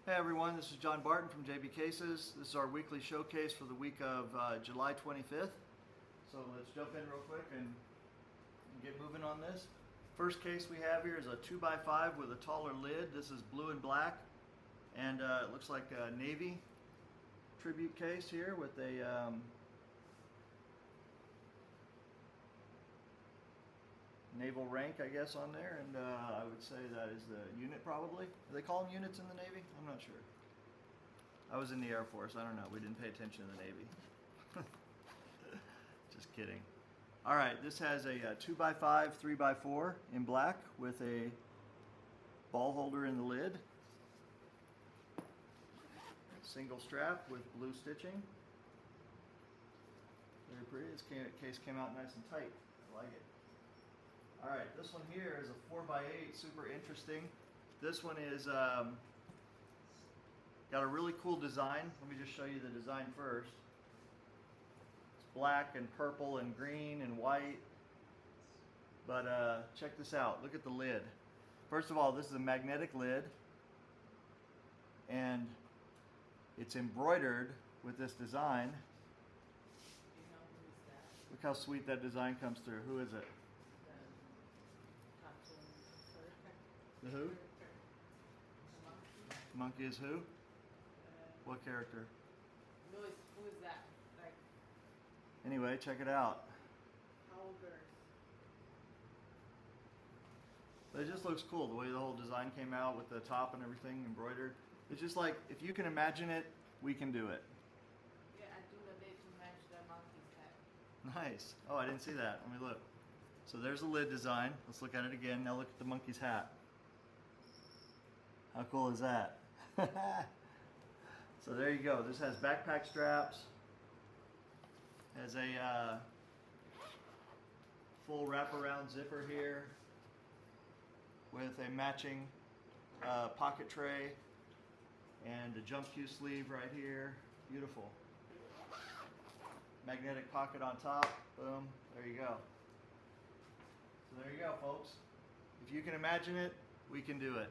Hey everyone, this is John Barton from JB Cases. This is our weekly showcase for the week of July 25th. So let's jump in real quick and get moving on this. First case we have here is a 2x5 with a taller lid. This is blue and black, and it looks like a Navy tribute case here with a naval rank, I guess, on there, and I would say that is the unit probably. Do they call them units in the Navy? I'm not sure. I was in the Air Force. I don't know. We didn't pay attention to the Navy. Just kidding. All right, this has a 2x5, 3x4 in black with a ball holder in the lid. Single strap with blue stitching. Very pretty. This case came out nice and tight. I like it. All right, this one here is a 4x8, super interesting. This one is got a really cool design. Let me just show you the design first. It's black and purple and green and white. But check this out. Look at the lid. First of all, this is a magnetic lid, and it's embroidered with this design. Look how sweet that design comes through. Who is it? The who? Monkey is who? What character? Who is that? Like, anyway, check it out. how old girls? But it just looks cool, the way the whole design came out with the top and everything embroidered. It's just like, if you can imagine it, we can do it. Yeah, I do the day to match the monkey's hat. Nice. Oh, I didn't see that. Let me look. So there's the lid design. Let's look at it again. Now look at the monkey's hat. How cool is that? So there you go. This has backpack straps. Has a full wraparound zipper here with a matching pocket tray and a jump cue sleeve right here. Beautiful. Magnetic pocket on top. Boom. There you go. So there you go, folks. If you can imagine it, we can do it.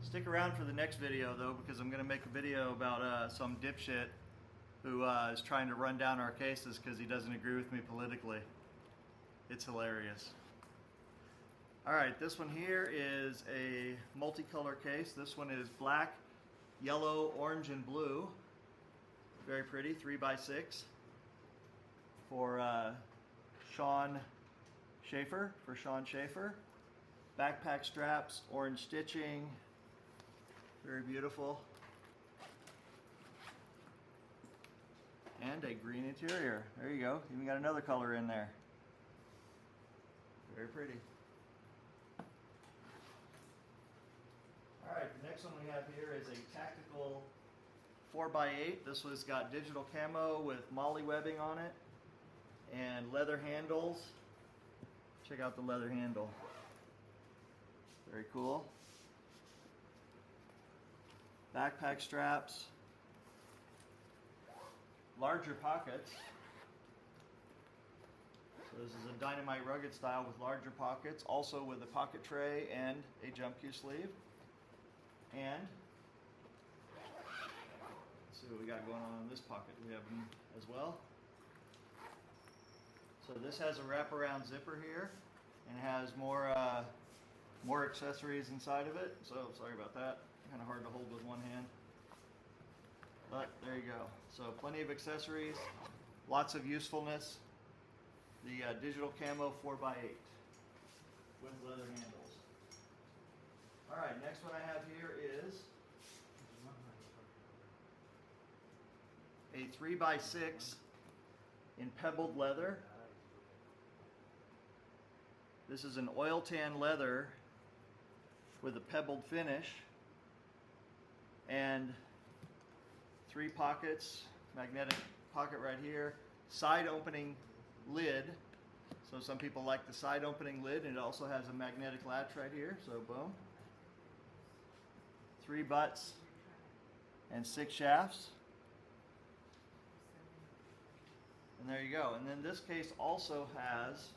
Stick around for the next video, though, because I'm going to make a video about some dipshit who is trying to run down our cases because he doesn't agree with me politically. It's hilarious. All right, this one here is a multicolor case. This one is black, yellow, orange, and blue. Very pretty, 3x6 for Sean Schaefer. Backpack straps, orange stitching. Very beautiful. And a green interior. There you go. Even got another color in there. Very pretty. Alright, the next one we have here is a tactical 4x8. This one's got digital camo with molly webbing on it and leather handles. Check out the leather handle. Very cool. Backpack straps, larger pockets. So this is a Dynamite Rugged style with larger pockets, also with a pocket tray and a jump cue sleeve. And let's see what we got going on in this pocket. We have them as well. So this has a wraparound zipper here and has more accessories inside of it. So sorry about that. Kind of hard to hold with one hand. But there you go. So plenty of accessories, lots of usefulness. The digital camo 4x8 with leather handles. All right, next one I have here is a 3x6 in pebbled leather. This is an oil tan leather with a pebbled finish and 3 pockets, magnetic pocket right here, side opening lid. So some people like the side opening lid, and it also has a magnetic latch right here, so boom. 3 butts and 6 shafts. And there you go. And then this case also has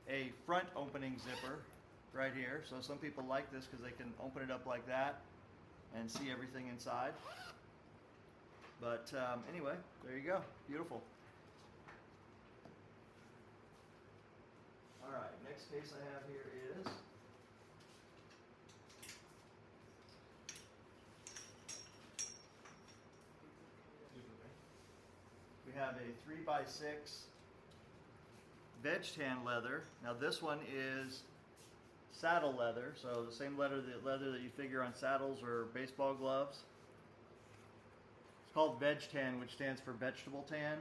a front opening zipper right here. So some people like this because they can open it up like that and see everything inside. But anyway, there you go. Beautiful. All right, next case I have here is we have a 3x6 veg tan leather. Now this one is saddle leather, so the same leather that you figure on saddles or baseball gloves. It's called veg tan, which stands for vegetable tan.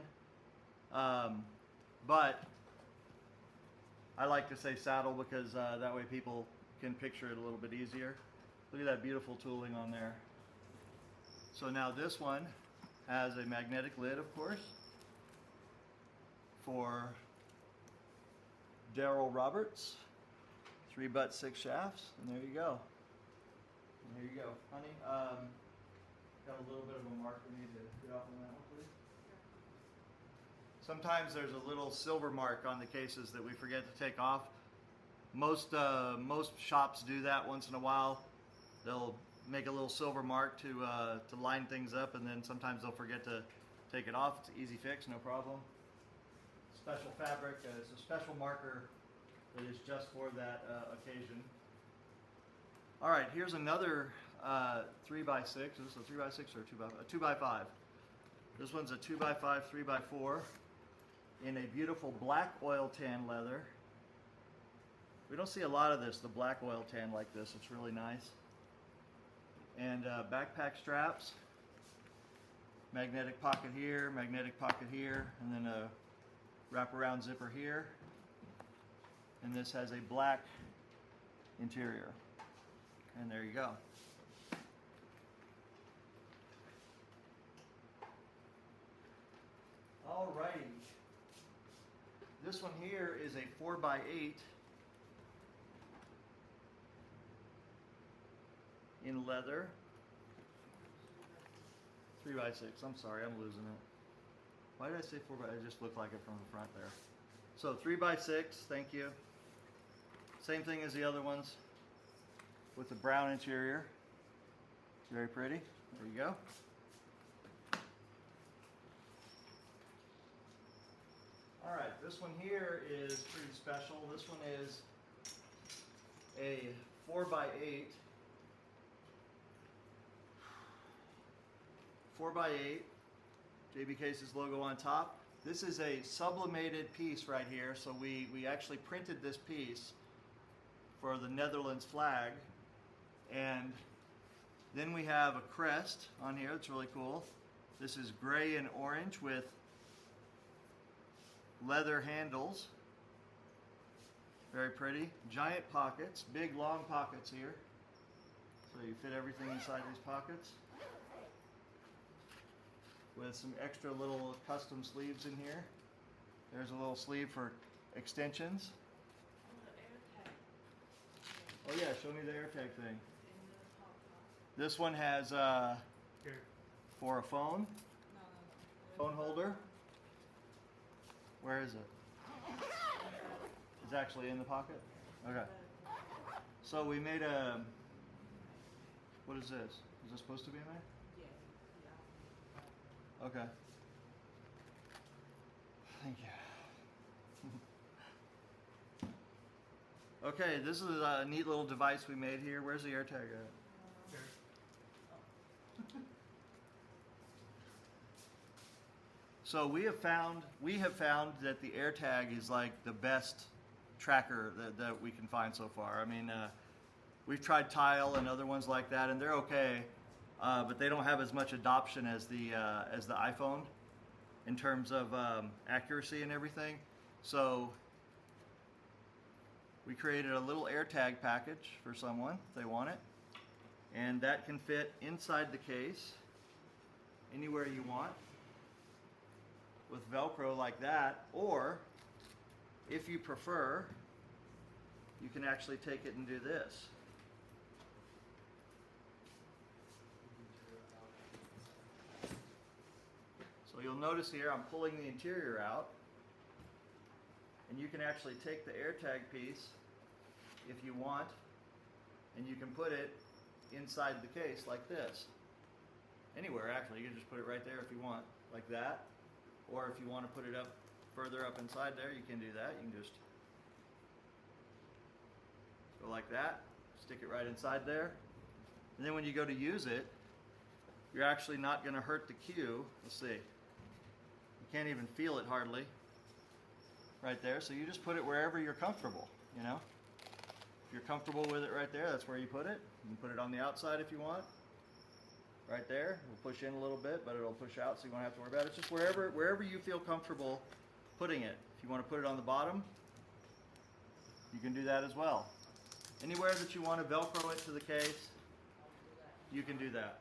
But I like to say saddle because that way people can picture it a little bit easier. Look at that beautiful tooling on there. So now this one has a magnetic lid, of course, for Darrell Roberts, 3-butt 6 shafts, and there you go. And there you go, honey. Got a little bit of a mark we need to get off on that one, please. Sometimes there's a little silver mark on the cases that we forget to take off. Most shops do that once in a while. They'll make a little silver mark to line things up, and then sometimes they'll forget to take it off. It's an easy fix, no problem. Special fabric, it's a special marker that is just for that occasion. All right, here's another 3x6. Is this a 3x6 or a 2x5? This one's a 2x5, 3x4 in a beautiful black oil tan leather. We don't see a lot of this, the black oil tan like this. It's really nice. And backpack straps, magnetic pocket here, and then a wraparound zipper here. And this has a black interior. And there you go. Alrighty. This one here is a 4x8 in leather. 3x6. I'm sorry, I'm losing it. Why did I say 4x? It just looked like it from the front there. So 3x6, thank you. Same thing as the other ones with the brown interior. Very pretty. There you go. All right, this one here is pretty special. This one is a 4x8. 4x8. JB Case's logo on top. This is a sublimated piece right here. So we actually printed this piece for the Netherlands flag. And then we have a crest on here. It's really cool. This is gray and orange with leather handles. Very pretty. Giant pockets, big long pockets here. So you fit everything inside these pockets. With some extra little custom sleeves in here. There's a little sleeve for extensions. Oh yeah, show me the AirTag thing. This one has for a phone. Phone holder. Where is it? It's actually in the pocket? Okay. So we made a, what is this? Is this supposed to be in there? Okay. Thank you. Okay, this is a neat little device we made here. Where's the AirTag at? So we have found that the AirTag is like the best tracker that we can find so far. I mean, we've tried Tile and other ones like that, and they're okay. But they don't have as much adoption as the iPhone in terms of accuracy and everything. So we created a little AirTag package for someone if they want it, and that can fit inside the case anywhere you want with Velcro like that, or if you prefer, you can actually take it and do this. So you'll notice here I'm pulling the interior out, and and you can actually take the AirTag piece if you want, and you can put it inside the case like this. Anywhere actually, you can just put it right there if you want, like that. Or if you want to put it up further up inside there, you can do that. You can just go like that, stick it right inside there. And then when you go to use it, you're actually not going to hurt the cue. Let's see. You can't even feel it hardly right there. So you just put it wherever you're comfortable, you know. If you're comfortable with it right there, that's where you put it. You can put it on the outside if you want. Right there. We'll push in a little bit, but it'll push out so you won't have to worry about it. It's just wherever you feel comfortable putting it. If you want to put it on the bottom, you can do that as well. Anywhere that you want to Velcro it to the case, you can do that.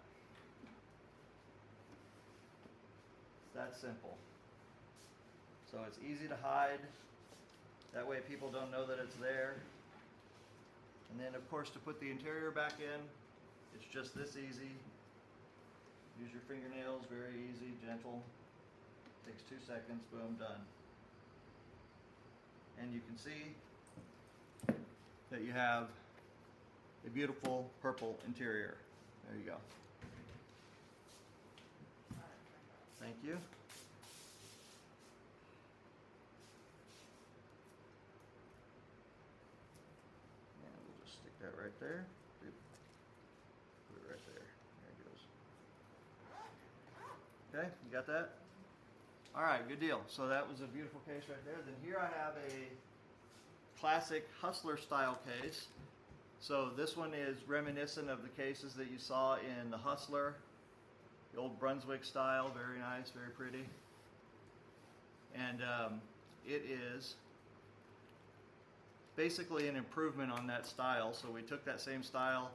It's that simple. So it's easy to hide. That way people don't know that it's there. And then of course to put the interior back in, it's just this easy. Use your fingernails, very easy, gentle. Takes 2 seconds, boom, done. And you can see that you have a beautiful purple interior. There you go. Thank you. And we'll just stick that right there. Put it right there. There it goes. Okay, you got that? All right, good deal. So that was a beautiful case right there. Then here I have a classic Hustler style case. So this one is reminiscent of the cases that you saw in the Hustler, the old Brunswick style, very nice, very pretty. And it is basically an improvement on that style. So we took that same style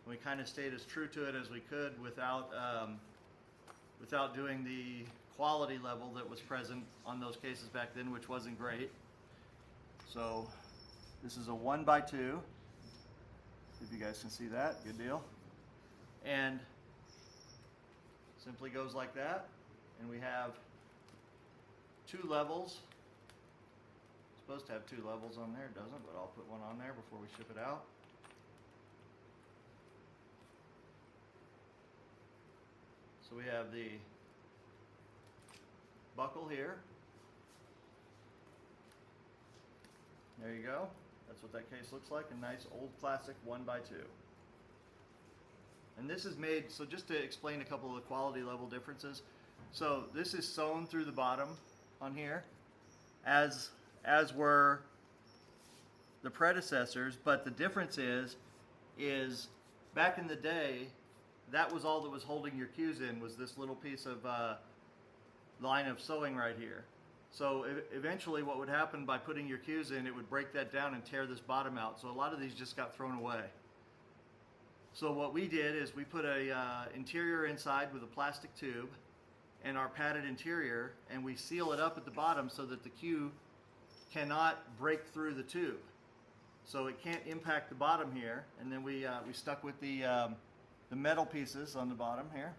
and we kind of stayed as true to it as we could without doing the quality level that was present on those cases back then, which wasn't great. So this is a 1x2. If you guys can see that, good deal. And simply goes like that. And we have 2 levels. It's supposed to have 2 levels on there, it doesn't, but I'll put one on there before we ship it out. So we have the buckle here. There you go. That's what that case looks like, a nice old classic 1x2. And this is made, so just to explain a couple of the quality level differences. So this is sewn through the bottom on here, as were the predecessors, but the difference is back in the day, that was all that was holding your cues in, was this little piece of line of sewing right here. So eventually what would happen by putting your cues in, it would break that down and tear this bottom out. So a lot of these just got thrown away. So what we did is we put a interior inside with a plastic tube and our padded interior, and we seal it up at the bottom so that the cue cannot break through the tube. So it can't impact the bottom here. And then we stuck with the metal pieces on the bottom here,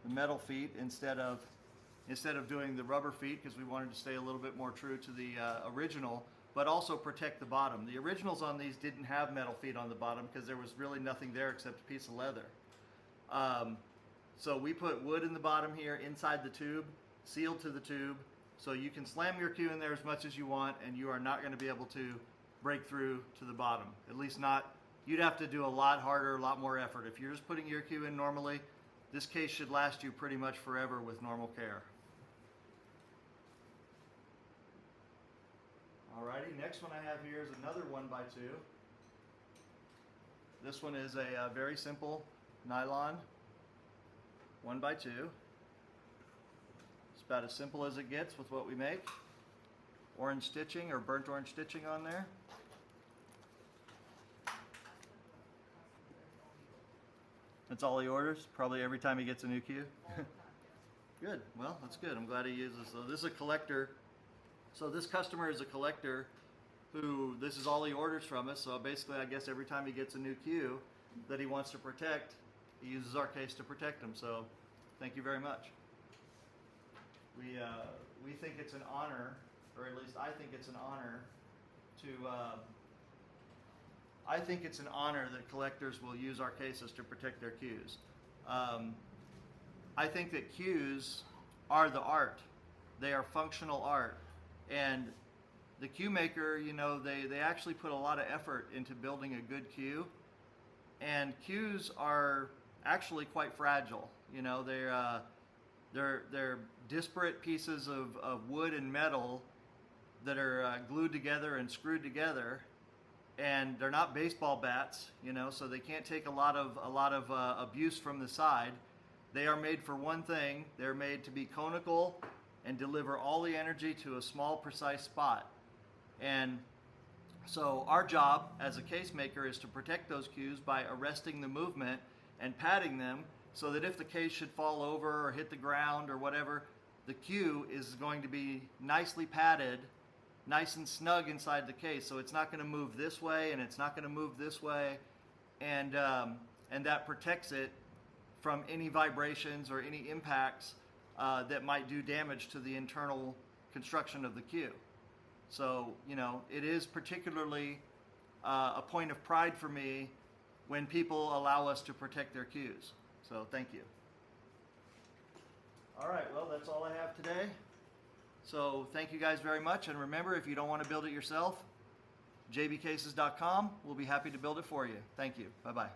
the metal feet instead of doing the rubber feet, because we wanted to stay a little bit more true to the original, but also protect the bottom. The originals on these didn't have metal feet on the bottom because there was really nothing there except a piece of leather. So we put wood in the bottom here inside the tube, sealed to the tube, so you can slam your cue in there as much as you want and you are not going to be able to break through to the bottom. At least not, you'd have to do a lot harder, a lot more effort. If you're just putting your cue in normally, this case should last you pretty much forever with normal care. Alrighty, next one I have here is another 1x2. This one is a very simple nylon 1x2. It's about as simple as it gets with what we make. Orange stitching or burnt orange stitching on there. That's all he orders, probably every time he gets a new cue. Good, well that's good, I'm glad he uses, so this is a collector. So this customer is a collector who, this is all he orders from us, so basically I guess every time he gets a new cue that he wants to protect, he uses our case to protect them, so thank you very much. We think it's an honor or at least I think it's an honor to. I think it's an honor that collectors will use our cases to protect their cues. I think that cues are the art. They are functional art. And the cue maker, you know, they actually put a lot of effort into building a good cue. And cues are actually quite fragile. You know, they're disparate pieces of wood and metal that are glued together and screwed together. And they're not baseball bats, you know, so they can't take a lot of abuse from the side. They are made for one thing. They're made to be conical and deliver all the energy to a small, precise spot. And so our job as a case maker is to protect those cues by arresting the movement and padding them so that if the case should fall over or hit the ground or whatever, the cue is going to be nicely padded, nice and snug inside the case, so it's not going to move this way and it's not going to move this way, and that protects it from any vibrations or any impacts that might do damage to the internal construction of the cue. So, you know, it is particularly a point of pride for me when people allow us to protect their cues. So, thank you. All right, well, that's all I have today. So thank you guys very much, and remember, if you don't want to build it yourself, jbcases.com. We'll be happy to build it for you. Thank you. Bye-bye.